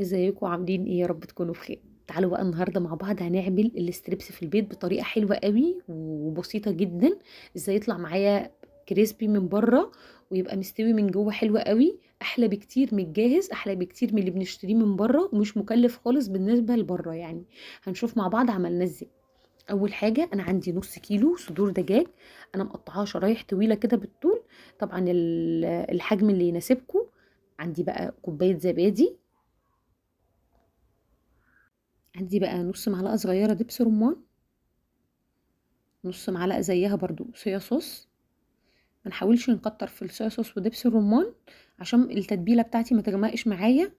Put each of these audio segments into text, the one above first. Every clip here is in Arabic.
ازيكم عاملين ايه؟ يا رب تكونوا بخير. تعالوا بقى النهارده مع بعض هنعمل الاستريبس في البيت بطريقه حلوه قوي وبسيطه جدا. ازاي يطلع معايا كريسبي من بره ويبقى مستوي من جوه حلو قوي، احلى بكتير من الجاهز، احلى بكتير من اللي بنشتريه من بره، ومش مكلف خالص بالنسبه لبره يعني. هنشوف مع بعض عملناه ازاي. اول حاجه انا عندي نص كيلو صدور دجاج، انا مقطعاها شرايح طويله كده بالطول، طبعا الحجم اللي يناسبكم. عندي بقى كوبايه زبادي، عندي بقى نص معلقة صغيرة دبس رمان، نص معلقة زيها برضو صويا صوص. ما نحاولش نكتر في الصويا صوص ودبس الرمان عشان التتبيلة بتاعتي ما تغمقش معايا.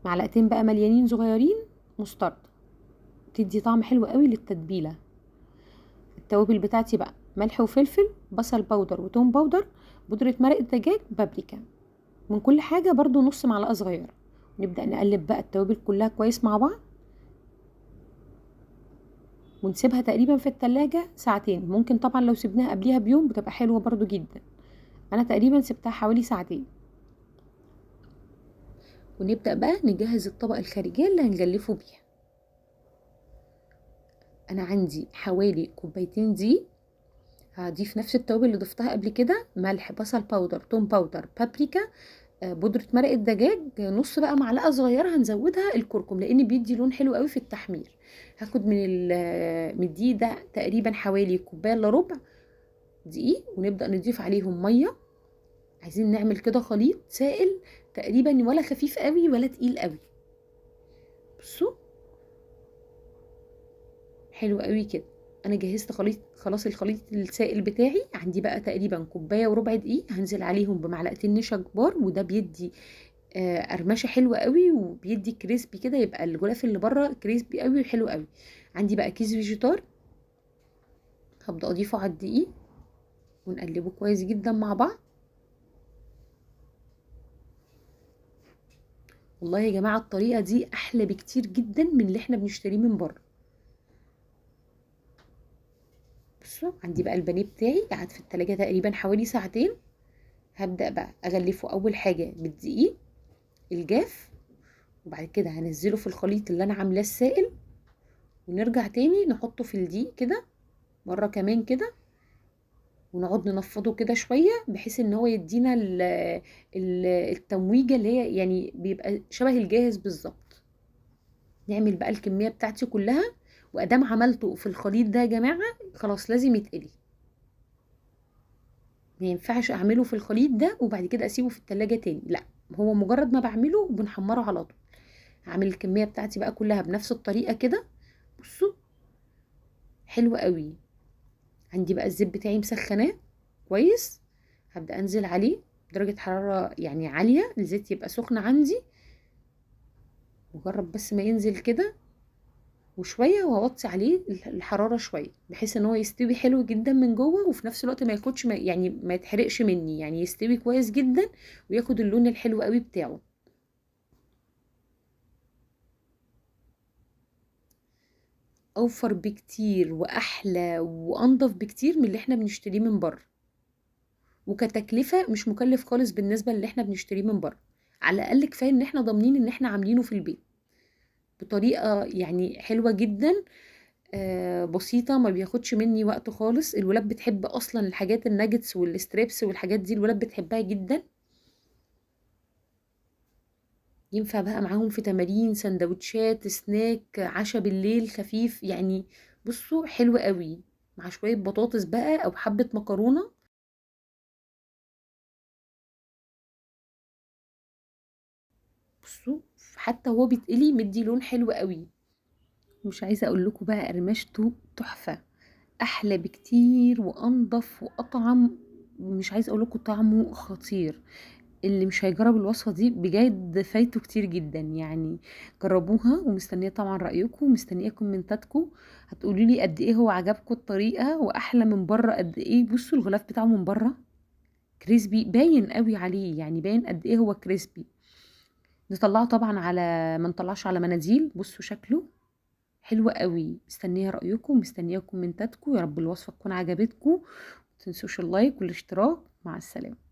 معلقتين بقى مليانين صغيرين مسترد، تدي طعم حلو قوي للتتبيلة. التوابل بتاعتي بقى ملح وفلفل، بصل باودر وتوم باودر، بودرة مرق دجاج، بابريكا. من كل حاجة برضو نص معلقة صغيرة. نبدأ نقلب بقى التوابل كلها كويس مع بعض، ونسيبها تقريبا في التلاجة ساعتين. ممكن طبعا لو سيبناها قبليها بيوم بتبقى حلوة برضو جدا. انا تقريبا سبتها حوالي ساعتين. ونبدأ بقى نجهز الطبق الخارجية اللي هنغلفه بيها. انا عندي حوالي كوبايتين دي، هضيف نفس التوابل اللي ضفتها قبل كده: ملح، بصل باودر، توم باودر، بابريكا، بودرة مرق الدجاج، نص بقى معلقة صغيرة هنزودها الكركم لان بيدي لون حلو قوي في التحمير. هاخد من الدقيق ده تقريبا حوالي كوباية الا ربع دقيق، ونبدأ نضيف عليهم مية. عايزين نعمل كده خليط سائل تقريبا، ولا خفيف قوي ولا تقيل قوي. بصوا، حلو قوي كده. انا جهزت خلاص الخليط السائل بتاعي. عندي بقى تقريبا كوبايه وربع دقيق، هنزل عليهم بمعلقتين نشا كبار، وده بيدي قرمشه حلوه قوي وبيدي كريسبي كده، يبقى الغلاف اللي بره كريسبي قوي وحلو قوي. عندي بقى كيس فيجيتار، هبدا اضيفه على الدقيق ونقلبه كويس جدا مع بعض. والله يا جماعه الطريقه دي احلى بكتير جدا من اللي احنا بنشتريه من بره. بصوا، عندي بقى البانيه بتاعي قعد في التلاجة تقريبا حوالي ساعتين. هبدأ بقى أغلفه أول حاجة بالدقيق الجاف، وبعد كده هنزله في الخليط اللي أنا عاملاه السائل، ونرجع تاني نحطه في الدقيق كده مرة كمان كده، ونقعد ننفضه كده شوية بحيث ان هو يدينا التمويجة اللي هي يعني بيبقى شبه الجاهز بالظبط. نعمل بقى الكمية بتاعتي كلها، وأدام عملته في الخليط ده يا جماعة خلاص لازم يتقلي. ما ينفعش اعمله في الخليط ده وبعد كده اسيبه في التلاجة تاني، لا، هو مجرد ما بعمله بنحمره على طول. هعمل الكمية بتاعتي بقى كلها بنفس الطريقة كده. بصوا، حلو قوي. عندي بقى الزيت بتاعي مسخناه كويس، هبدأ انزل عليه درجة حرارة يعني عالية، الزيت يبقى سخن عندي. مجرد بس ما ينزل كده وشوية، وهوطي عليه الحرارة شوية بحيث ان هو يستوي حلو جدا من جوه، وفي نفس الوقت ما ياخدش يعني ما يتحرقش مني، يعني يستوي كويس جدا وياخد اللون الحلو قوي بتاعه. اوفر بكتير واحلى وانضف بكتير من اللي احنا بنشتريه من بره، وكتكلفة مش مكلف خالص بالنسبة اللي احنا بنشتريه من بره. على الاقل كفاية ان احنا ضامنين ان احنا عاملينه في البيت بطريقة يعني حلوة جدا. بسيطة، ما بياخدش مني وقت خالص. الولاد بتحب اصلا الحاجات الناجتس والستريبس والحاجات دي، الولاد بتحبها جدا. ينفع بقى معاهم في تمارين، سندوتشات، سناك، عشاء بالليل خفيف يعني. بصوا، حلو قوي مع شوية بطاطس بقى او حبة مكرونة. بصوا، حتى هو بيتقلي مدي لون حلو قوي. مش عايزة اقول لكم بقى قرمشته تحفة، احلى بكتير وانضف واطعم. مش عايزه اقول لكم طعمه خطير. اللي مش هيجرب الوصفه دي بجد فايته كتير جدا يعني. جربوها، ومستنيه طبعا رايكم، ومستنيه كومنتاتكم. هتقولوا لي قد ايه هو عجبكم الطريقه، واحلى من بره قد ايه. بصوا الغلاف بتاعه من بره كريسبي باين قوي عليه، يعني باين قد ايه هو كريسبي. نطلعه طبعا على ما نطلعش على مناديل. بصوا شكله حلو قوي. مستنيه رايكم، مستنيه كومنتاتكم. يا رب الوصفه تكون عجبتكم. متنسوش اللايك والاشتراك. مع السلامه.